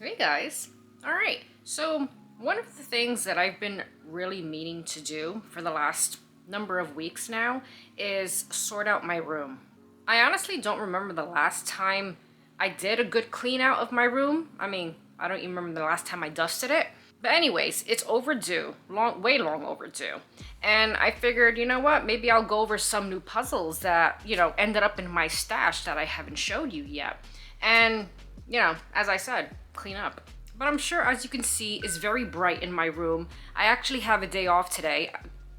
Hey guys. All right. So, one of the things that I've been really meaning to do for the last number of weeks now is sort out my room. I honestly don't remember the last time I did a good clean out of my room. I don't even remember the last time I dusted it. But anyways, it's overdue, way long overdue. And I figured, you know what? Maybe I'll go over some new puzzles that, ended up in my stash that I haven't showed you yet. And, as I said, clean up. But I'm sure, as you can see, it's very bright in my room. I actually have a day off today.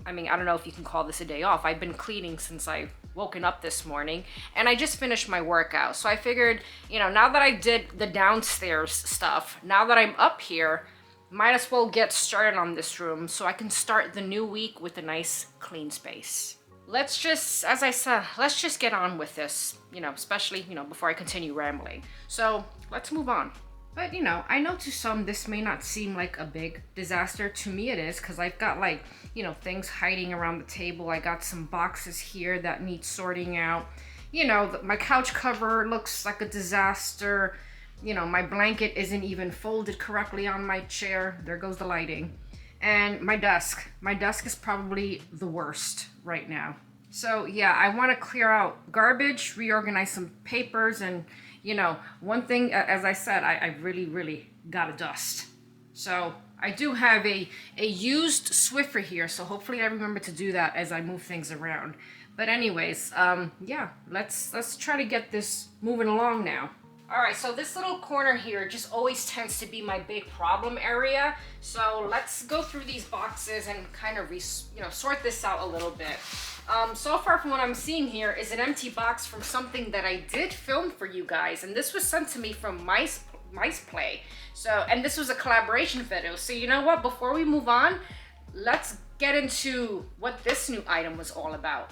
I don't know if you can call this a day off. I've been cleaning since I woken up this morning, and I just finished my workout. So I figured, now that I did the downstairs stuff, now that I'm up here, might as well get started on this room so I can start the new week with a nice clean space. Let's just, as I said, let's just get on with this, especially, before I continue rambling. So let's move on. But I know to some this may not seem like a big disaster. To me it is, because I've got things hiding around the table. I got some boxes here that need sorting out. My couch cover looks like a disaster. My blanket isn't even folded correctly on my chair. There goes the lighting. And my desk. My desk is probably the worst right now. So yeah, I want to clear out garbage, reorganize some papers, and one thing, as I said, I really, really gotta dust. So I do have a used Swiffer here, so hopefully I remember to do that as I move things around. But anyways, yeah, let's try to get this moving along now. All right, so this little corner here just always tends to be my big problem area. So let's go through these boxes and kind of sort this out a little bit. So far from what I'm seeing here is an empty box from something that I did film for you guys, and this was sent to me from Mice Play. So, and this was a collaboration video. So you know what? Before we move on, let's get into what this new item was all about.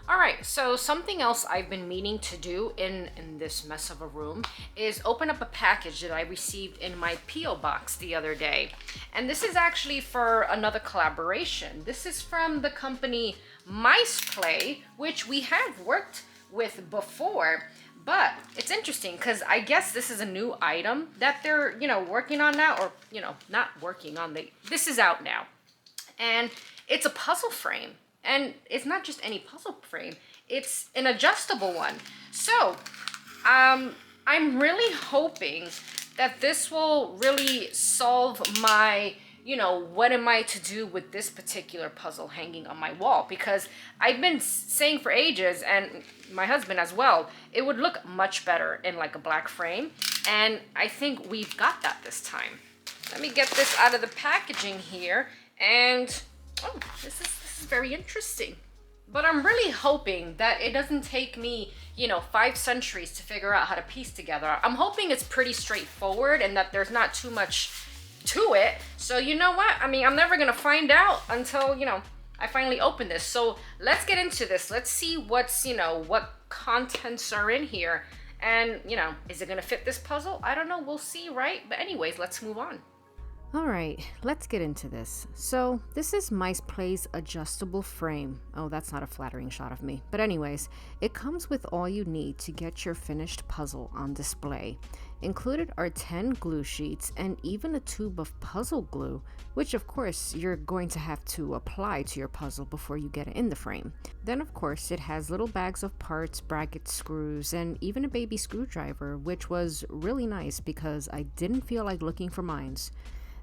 All right, so something else I've been meaning to do in this mess of a room is open up a package that I received in my P.O. box the other day. And this is actually for another collaboration. This is from the company Mice Play, which we have worked with before. But it's interesting because I guess this is a new item that they're, working on now, or, not working on. This is out now. And it's a puzzle frame. And it's not just any puzzle frame, it's an adjustable one. So, I'm really hoping that this will really solve my, what am I to do with this particular puzzle hanging on my wall? Because I've been saying for ages, and my husband as well, it would look much better in like a black frame. And I think we've got that this time. Let me get this out of the packaging here. And, oh, this is very interesting. But I'm really hoping that it doesn't take me, 5 centuries to figure out how to piece together. I'm hoping it's pretty straightforward and that there's not too much to it. So you know what? I'm never gonna find out until, I finally open this. So let's get into this. Let's see what's, what contents are in here. And, is it gonna fit this puzzle? I don't know. We'll see, right? But anyways, let's move on. Alright, let's get into this. So, this is Mice Play's adjustable frame. Oh, that's not a flattering shot of me. But anyways, it comes with all you need to get your finished puzzle on display. Included are 10 glue sheets and even a tube of puzzle glue, which of course you're going to have to apply to your puzzle before you get it in the frame. Then of course it has little bags of parts, bracket screws, and even a baby screwdriver, which was really nice because I didn't feel like looking for mines.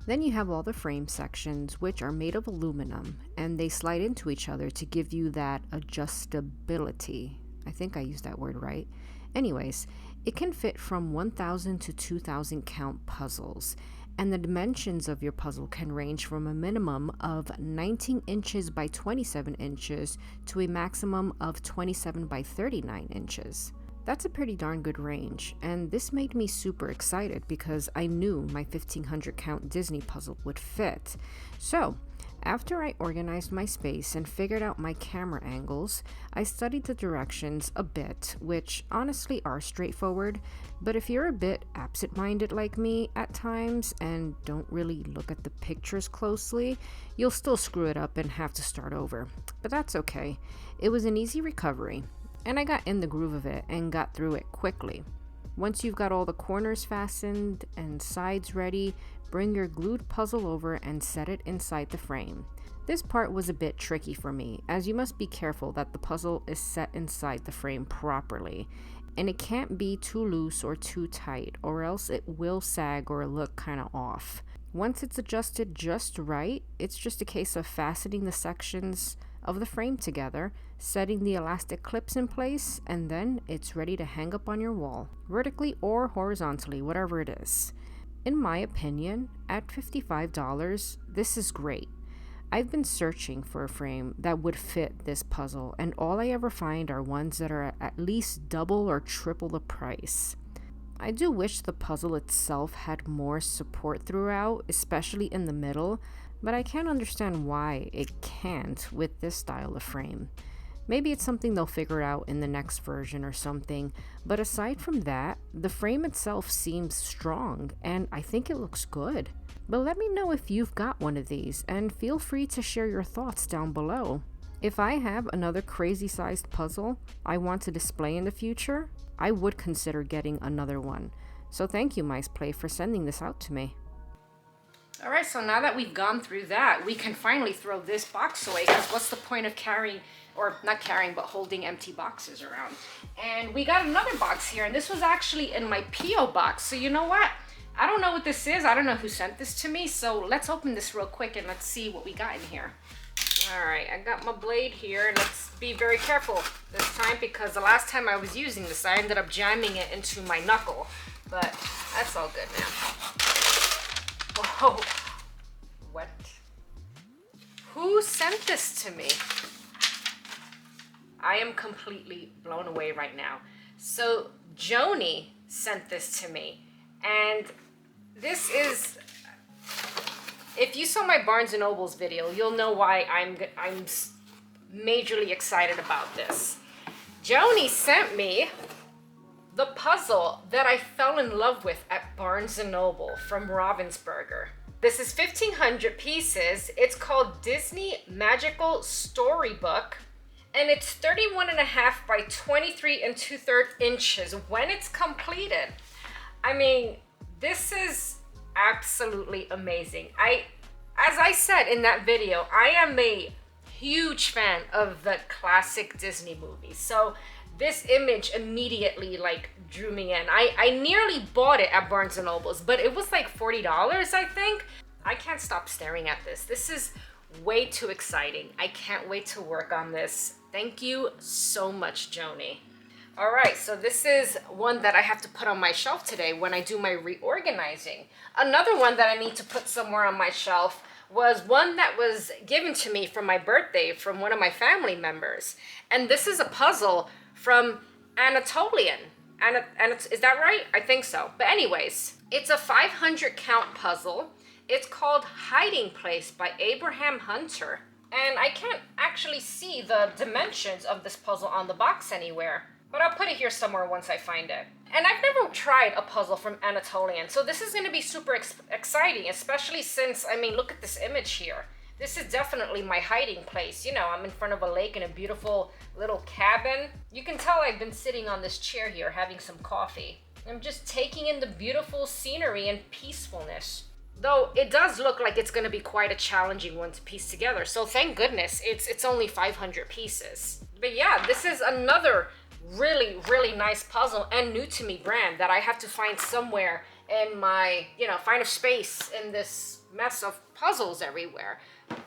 Then you have all the frame sections, which are made of aluminum, and they slide into each other to give you that adjustability. I think I used that word right. Anyways, it can fit from 1,000 to 2,000 count puzzles, and the dimensions of your puzzle can range from a minimum of 19 inches by 27 inches to a maximum of 27 by 39 inches. That's a pretty darn good range, and this made me super excited because I knew my 1,500 count Disney puzzle would fit. So, after I organized my space and figured out my camera angles, I studied the directions a bit, which honestly are straightforward, but if you're a bit absent-minded like me at times and don't really look at the pictures closely, you'll still screw it up and have to start over. But that's okay. It was an easy recovery, and I got in the groove of it and got through it quickly. Once you've got all the corners fastened and sides ready, bring your glued puzzle over and set it inside the frame. This part was a bit tricky for me, as you must be careful that the puzzle is set inside the frame properly, and it can't be too loose or too tight, or else it will sag or look kinda off. Once it's adjusted just right, it's just a case of fastening the sections of the frame together, setting the elastic clips in place, and then it's ready to hang up on your wall, vertically or horizontally, whatever it is. In my opinion, at $55, this is great. I've been searching for a frame that would fit this puzzle, and all I ever find are ones that are at least double or triple the price. I do wish the puzzle itself had more support throughout, especially in the middle, but I can't understand why it can't with this style of frame. Maybe it's something they'll figure out in the next version or something, but aside from that, the frame itself seems strong, and I think it looks good. But let me know if you've got one of these, and feel free to share your thoughts down below. If I have another crazy sized puzzle I want to display in the future, I would consider getting another one. So thank you, MicePlay, for sending this out to me. All right, so now that we've gone through that, we can finally throw this box away, because what's the point of carrying, or not carrying, but holding empty boxes around? And we got another box here, and this was actually in my P.O. box. So you know what? I don't know what this is. I don't know who sent this to me. So let's open this real quick and let's see what we got in here. All right, I got my blade here. Let's be very careful this time, because the last time I was using this, I ended up jamming it into my knuckle. But that's all good now. Whoa. What? Who sent this to me? I am completely blown away right now. So Joni sent this to me, and this is, if you saw my Barnes & Noble's video, you'll know why I'm majorly excited about this. Joni sent me the puzzle that I fell in love with at Barnes & Noble from Ravensburger. This is 1,500 pieces. It's called Disney Magical Storybook, and it's 31.5 by 23 2/3 inches when it's completed. I mean, this is absolutely amazing. As I said in that video, I am a huge fan of the classic Disney movies. So this image immediately drew me in. I nearly bought it at Barnes & Noble's, but it was like $40, I think. I can't stop staring at this. This is way too exciting. I can't wait to work on this. Thank you so much, Joni. All right, so this is one that I have to put on my shelf today when I do my reorganizing. Another one that I need to put somewhere on my shelf was one that was given to me for my birthday from one of my family members. And this is a puzzle from Anatolian. Is that right? I think so. But anyways, it's a 500 count puzzle. It's called Hiding Place by Abraham Hunter. And I can't actually see the dimensions of this puzzle on the box anywhere, but I'll put it here somewhere once I find it. And I've never tried a puzzle from Anatolian, so this is going to be super exciting, especially since, I mean, look at this image here. This is definitely my hiding place. You know, I'm in front of a lake in a beautiful little cabin. You can tell I've been sitting on this chair here having some coffee. I'm just taking in the beautiful scenery and peacefulness. Though it does look like it's going to be quite a challenging one to piece together. So thank goodness it's only 500 pieces. But yeah, this is another really, really nice puzzle and new to me brand that I have to find somewhere in my, find a space in this mess of puzzles everywhere.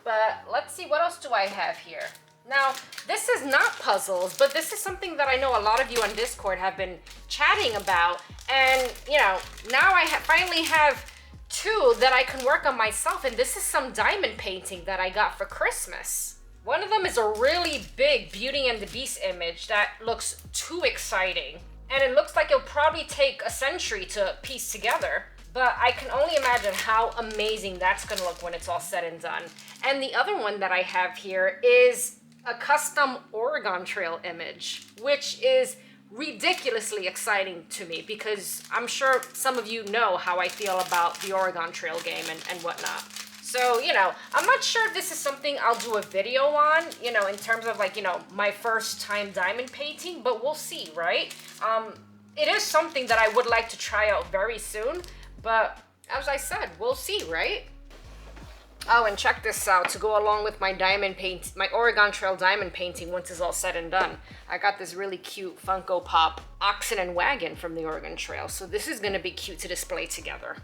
But let's see, what else do I have here? Now, this is not puzzles, but this is something that I know a lot of you on Discord have been chatting about. And, now I finally have two that I can work on myself, and this is some diamond painting that I got for Christmas. One of them is a really big Beauty and the Beast image that looks too exciting, and it looks like it'll probably take a century to piece together, but I can only imagine how amazing that's gonna look when it's all said and done. And the other one that I have here is a custom Oregon Trail image, which is ridiculously exciting to me because I'm sure some of you know how I feel about the Oregon Trail game and whatnot. So, I'm not sure if this is something I'll do a video on, in terms of my first time diamond painting, but we'll see, right? it is something that I would like to try out very soon, but as I said, we'll see, right? Oh, and check this out, to go along with my diamond paint, my Oregon Trail diamond painting once it's all said and done. I got this really cute Funko Pop oxen and wagon from the Oregon Trail, so this is gonna be cute to display together.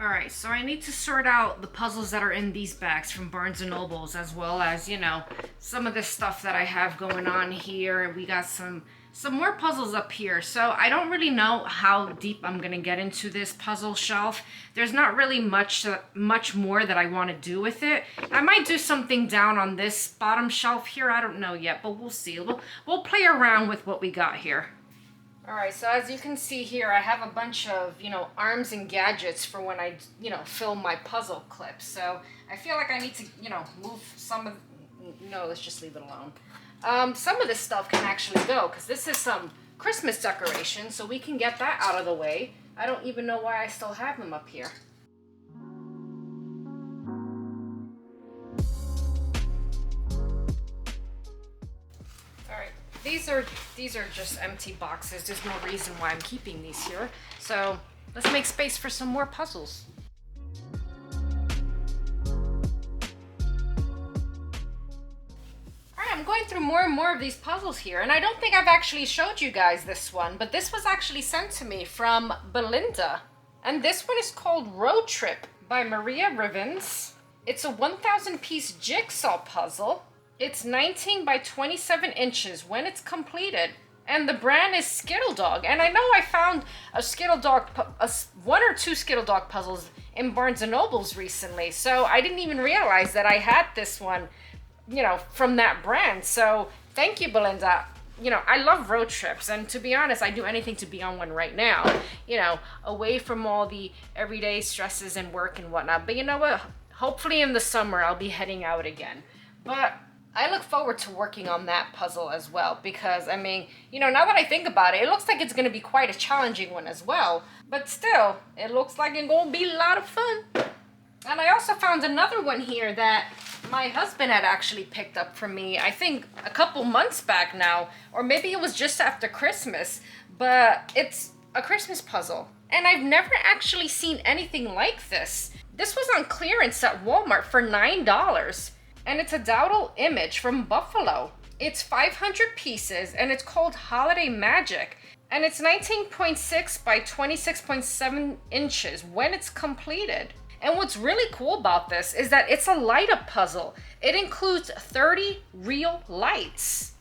Alright, so I need to sort out the puzzles that are in these bags from Barnes & Nobles, as well as, you know, some of the stuff that I have going on here. We got some more puzzles up here. So I don't really know how deep I'm going to get into this puzzle shelf. There's not really much more that I want to do with it. I might do something down on this bottom shelf here. I don't know yet, but we'll see. We'll play around with what we got here. All right, so as you can see here, I have a bunch of, you know, arms and gadgets for when I, you know, film my puzzle clips. So I feel like I need to, you know, move some of, no, let's just leave it alone. Some of this stuff can actually go, because this is some Christmas decoration, so we can get that out of the way. I don't even know why I still have them up here. These are just empty boxes. There's no reason why I'm keeping these here. So let's make space for some more puzzles. Alright, I'm going through more and more of these puzzles here, and I don't think I've actually showed you guys this one, but this was actually sent to me from Belinda. And this one is called Road Trip by Maria Rivens. It's a 1,000 piece jigsaw puzzle. It's 19 by 27 inches when it's completed. And the brand is Skittle Dog. And I know I found a Skittle Dog, one or two Skittle Dog puzzles in Barnes & Nobles recently. So I didn't even realize that I had this one, you know, from that brand. So thank you, Belinda. You know, I love road trips. And to be honest, I'd do anything to be on one right now. You know, away from all the everyday stresses and work and whatnot. But you know what? Hopefully in the summer, I'll be heading out again. But I look forward to working on that puzzle as well, because, I mean, you know, now that I think about it, it looks like it's going to be quite a challenging one as well. But still, it looks like it's going to be a lot of fun. And I also found another one here that my husband had actually picked up for me, I think a couple months back now, or maybe it was just after Christmas, but it's a Christmas puzzle. And I've never actually seen anything like this. This was on clearance at Walmart for $9. And it's a dowdle image from Buffalo. It's 500 pieces, and it's called Holiday Magic. And it's 19.6 by 26.7 inches when it's completed. And what's really cool about this is that it's a light-up puzzle. It includes 30 real lights.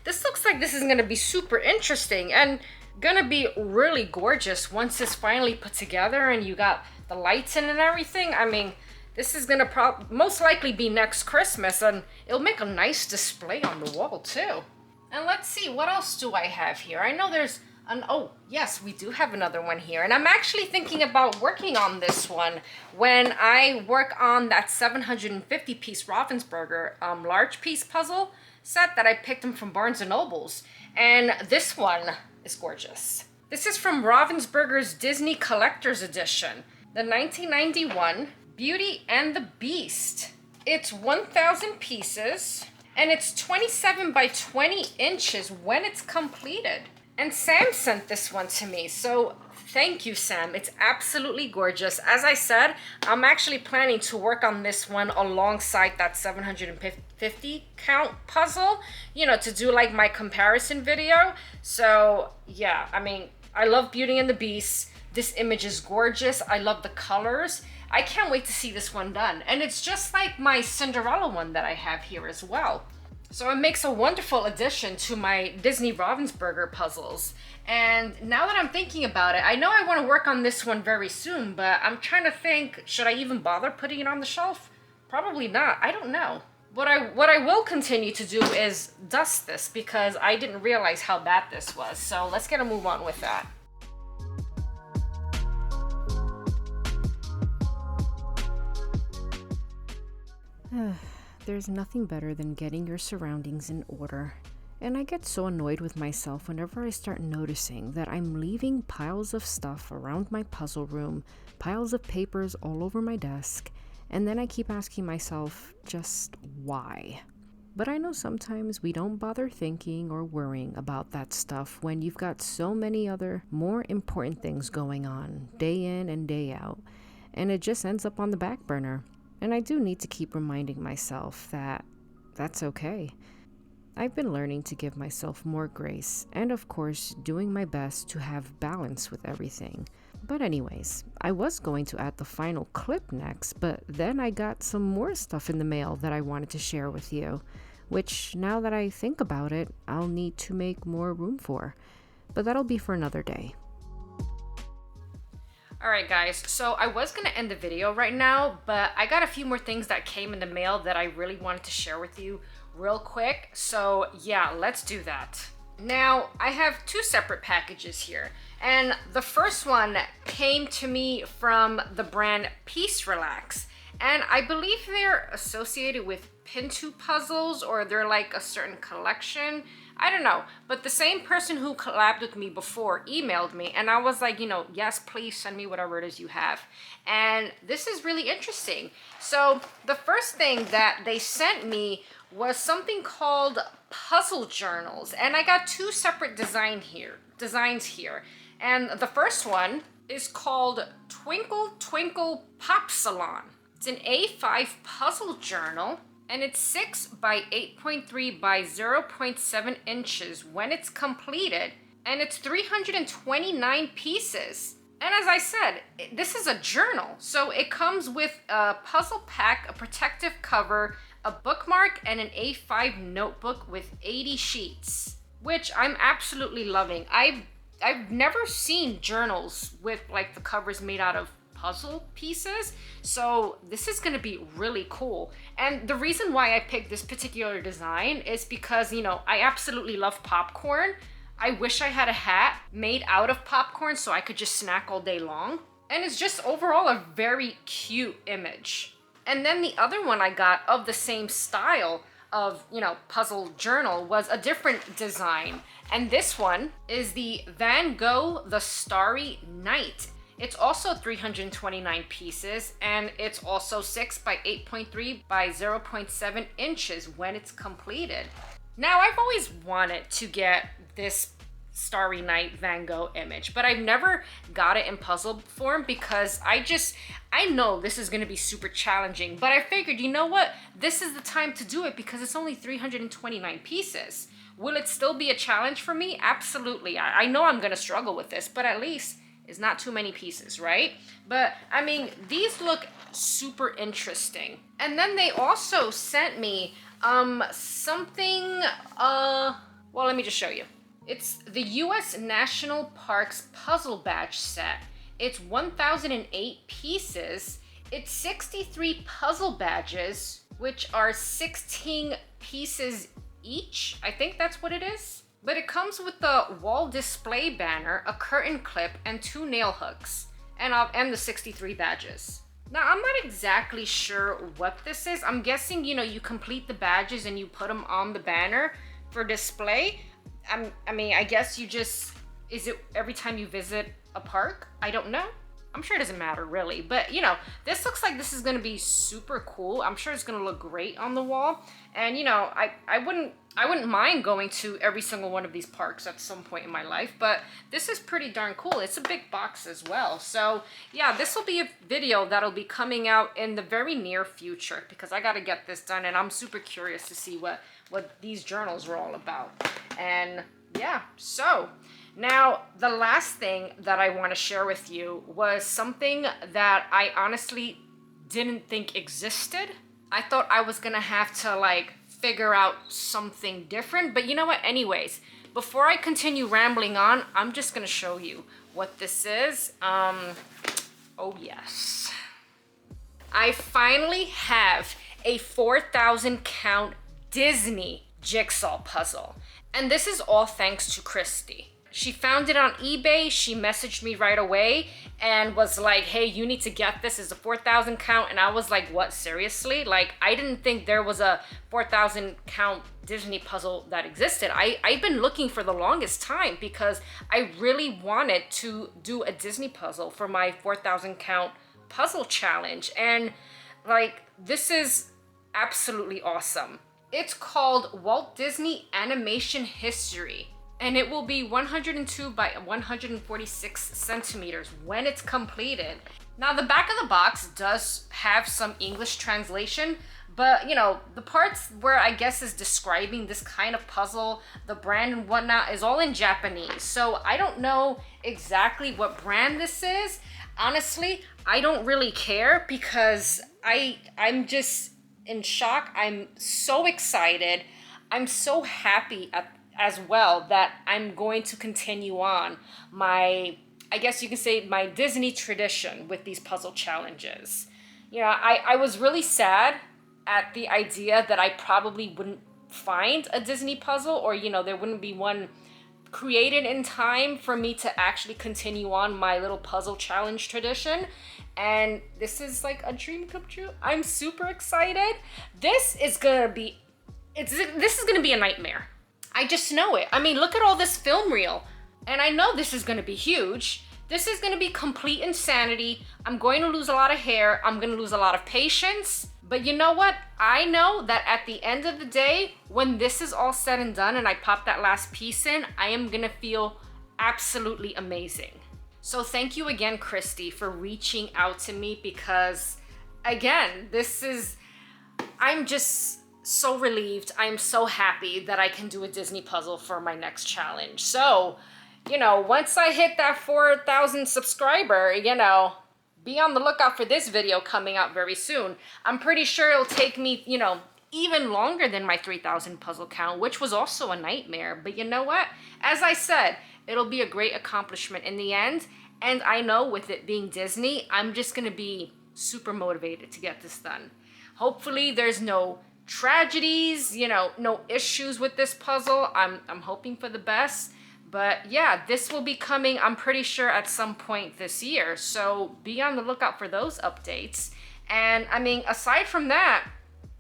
This looks like this is gonna be super interesting and gonna be really gorgeous once it's finally put together and you got the lights in and everything. I mean, this is gonna most likely be next Christmas, and it'll make a nice display on the wall too. And let's see, what else do I have here? I know there's oh yes, we do have another one here, and I'm actually thinking about working on this one when I work on that 750 piece Ravensburger large piece puzzle set that I picked them from Barnes & Nobles. And this one is gorgeous. This is from Ravensburger's Disney Collector's Edition, the 1991 Beauty and the Beast. It's 1,000 pieces, and it's 27 by 20 inches when it's completed. And Sam sent this one to me, so thank you, Sam. It's absolutely gorgeous. As I said, I'm actually planning to work on this one alongside that 750 count puzzle, you know, to do like my comparison video. So yeah, I mean, I love Beauty and the Beast. This image is gorgeous. I love the colors. I can't wait to see this one done. And it's just like my Cinderella one that I have here as well. So it makes a wonderful addition to my Disney Ravensburger puzzles. And now that I'm thinking about it, I know I want to work on this one very soon, but I'm trying to think, should I even bother putting it on the shelf? Probably not. I don't know. What I will continue to do is dust this, because I didn't realize how bad this was. So let's get a move on with that. There's nothing better than getting your surroundings in order. And I get so annoyed with myself whenever I start noticing that I'm leaving piles of stuff around my puzzle room, piles of papers all over my desk, and then I keep asking myself, just why? But I know sometimes we don't bother thinking or worrying about that stuff when you've got so many other more important things going on, day in and day out, and it just ends up on the back burner. And I do need to keep reminding myself that that's okay. I've been learning to give myself more grace and, of course, doing my best to have balance with everything. But anyways, I was going to add the final clip next, but then I got some more stuff in the mail that I wanted to share with you, which, now that I think about it, I'll need to make more room for. But that'll be for another day. Alright guys, so I was going to end the video right now, but I got a few more things that came in the mail that I really wanted to share with you real quick. So yeah, let's do that. Now, I have two separate packages here, and the first one came to me from the brand Peace Relax, and I believe they're associated with Pintu puzzles, or they're like a certain collection. I don't know, but the same person who collabed with me before emailed me, and I was like, yes, please send me whatever it is you have. And this is really interesting. So the first thing that they sent me was something called puzzle journals, and I got two separate designs here. And the first one is called Twinkle Twinkle Pop Salon. It's an A5 puzzle journal, and it's 6 by 8.3 by 0.7 inches when it's completed, and it's 329 pieces. And as I said, this is a journal, so it comes with a puzzle pack, a protective cover, a bookmark, and an A5 notebook with 80 sheets, which I'm absolutely loving. I've never seen journals with like the covers made out of puzzle pieces, so this is going to be really cool. And the reason why I picked this particular design is because, I absolutely love popcorn. I wish I had a hat made out of popcorn so I could just snack all day long. And it's just overall a very cute image. And then the other one I got of the same style of, puzzle journal was a different design. And this one is the Van Gogh The Starry Night. It's also 329 pieces, and it's also 6 by 8.3 by 0.7 inches when it's completed. Now, I've always wanted to get this Starry Night Van Gogh image, but I've never got it in puzzle form because I know this is going to be super challenging, but I figured, you know what? This is the time to do it because it's only 329 pieces. Will it still be a challenge for me? Absolutely. I know I'm going to struggle with this, but at least it's not too many pieces, right? But I mean, these look super interesting. And then they also sent me something, well, let me just show you. It's the U.S. National Parks Puzzle Badge Set. It's 1,008 pieces. It's 63 puzzle badges, which are 16 pieces each. I think that's what it is. But it comes with the wall display banner, a curtain clip, and 2 nail hooks, and the 63 badges. Now, I'm not exactly sure what this is. I'm guessing, you complete the badges and you put them on the banner for display. I guess is it every time you visit a park? I don't know. I'm sure it doesn't matter really, but this looks like this is gonna be super cool. I'm sure it's gonna look great on the wall. And I wouldn't mind going to every single one of these parks at some point in my life, but this is pretty darn cool. It's a big box as well. So yeah, this will be a video that'll be coming out in the very near future because I gotta get this done and I'm super curious to see what these journals are all about. And yeah, so now the last thing that I want to share with you was something that I honestly didn't think existed. I thought I was gonna have to figure out something different, but you know what? Anyways, before I continue rambling on, I'm just gonna show you what this is. Oh yes. I finally have a 4,000 count Disney jigsaw puzzle. And this is all thanks to Christy. She found it on eBay. She messaged me right away and was like, hey, you need to get this. It's a 4,000 count. And I was like, what, seriously? Like, I didn't think there was a 4,000 count Disney puzzle that existed. I've been looking for the longest time because I really wanted to do a Disney puzzle for my 4,000 count puzzle challenge. And like, this is absolutely awesome. It's called Walt Disney Animation History, and it will be 102 by 146 centimeters when it's completed. Now, the back of the box does have some English translation, but you know, the parts where I guess is describing this kind of puzzle, the brand and whatnot, is all in Japanese. So I don't know exactly what brand this is. Honestly, I don't really care because I'm just in shock. I'm so excited. I'm so happy as well that I'm going to continue on my, I guess you can say, my Disney tradition with these puzzle challenges. You know, I was really sad at the idea that I probably wouldn't find a Disney puzzle, or, you know, there wouldn't be one created in time for me to actually continue on my little puzzle challenge tradition. And this is like a dream come true. I'm super excited. This is gonna be a nightmare. I just know it. I mean, look at all this film reel. And I know this is gonna be huge. This is gonna be complete insanity. I'm going to lose a lot of hair. I'm gonna lose a lot of patience. But you know what? I know that at the end of the day, when this is all said and done and I pop that last piece in, I am gonna feel absolutely amazing. So thank you again, Christy, for reaching out to me because, again, I'm just so relieved. I'm so happy that I can do a Disney puzzle for my next challenge. So, you know, once I hit that 4,000 subscriber, you know, be on the lookout for this video coming out very soon. I'm pretty sure it'll take me, you know, even longer than my 3,000 puzzle count, which was also a nightmare. But you know what? As I said, it'll be a great accomplishment in the end. And I know with it being Disney, I'm just gonna be super motivated to get this done. Hopefully there's no tragedies, you know, no issues with this puzzle. I'm hoping for the best. But yeah, this will be coming, I'm pretty sure, at some point this year. So be on the lookout for those updates. And I mean, aside from that,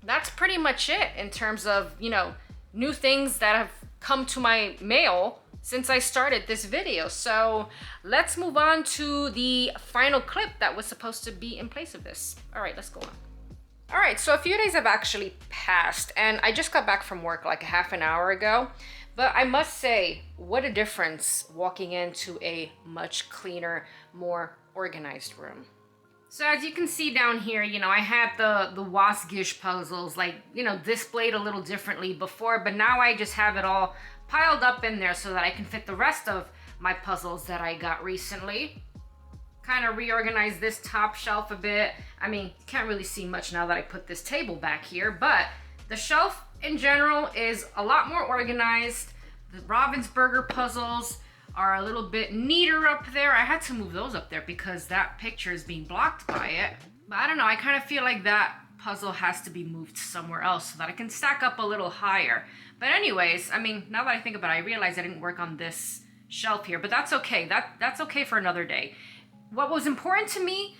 that's pretty much it in terms of, you know, new things that have come to my mail since I started this video. So let's move on to the final clip that was supposed to be in place of this. All right, let's go on. All right, so a few days have actually passed and I just got back from work like a half an hour ago. But I must say, what a difference walking into a much cleaner, more organized room. So as you can see down here, you know, I had the Wasgish puzzles, like, you know, displayed a little differently before, but now I just have it all piled up in there so that I can fit the rest of my puzzles that I got recently. Kind of reorganize this top shelf a bit. I mean, can't really see much now that I put this table back here, but the shelf in general is a lot more organized. The Ravensburger puzzles are a little bit neater up there. I had to move those up there because that picture is being blocked by it. But I don't know, I kind of feel like that puzzle has to be moved somewhere else so that I can stack up a little higher. But anyways, I mean, now that I think about it, I realize I didn't work on this shelf here, but that's okay. That's okay for another day. What was important to me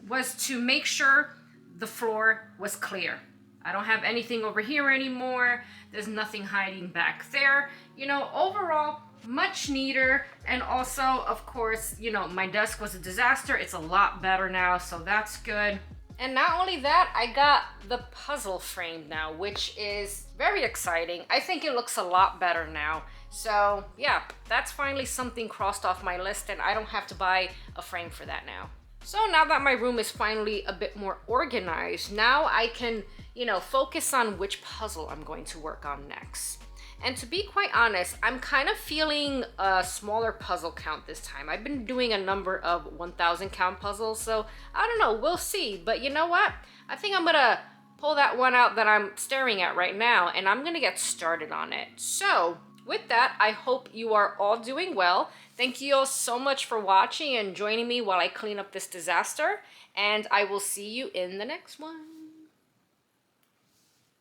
was to make sure the floor was clear. I don't have anything over here anymore. There's nothing hiding back there. You know, overall, much neater. And also, of course, you know, my desk was a disaster. It's a lot better now, so that's good. And not only that, I got the puzzle frame now, which is very exciting. I think it looks a lot better now. So yeah, that's finally something crossed off my list and I don't have to buy a frame for that now. So now that my room is finally a bit more organized, now I can, you know, focus on which puzzle I'm going to work on next. And to be quite honest, I'm kind of feeling a smaller puzzle count this time. I've been doing a number of 1,000 count puzzles, so I don't know, we'll see. But you know what? I think I'm gonna pull that one out that I'm staring at right now and I'm gonna get started on it. So with that, I hope you are all doing well. Thank you all so much for watching and joining me while I clean up this disaster. And I will see you in the next one.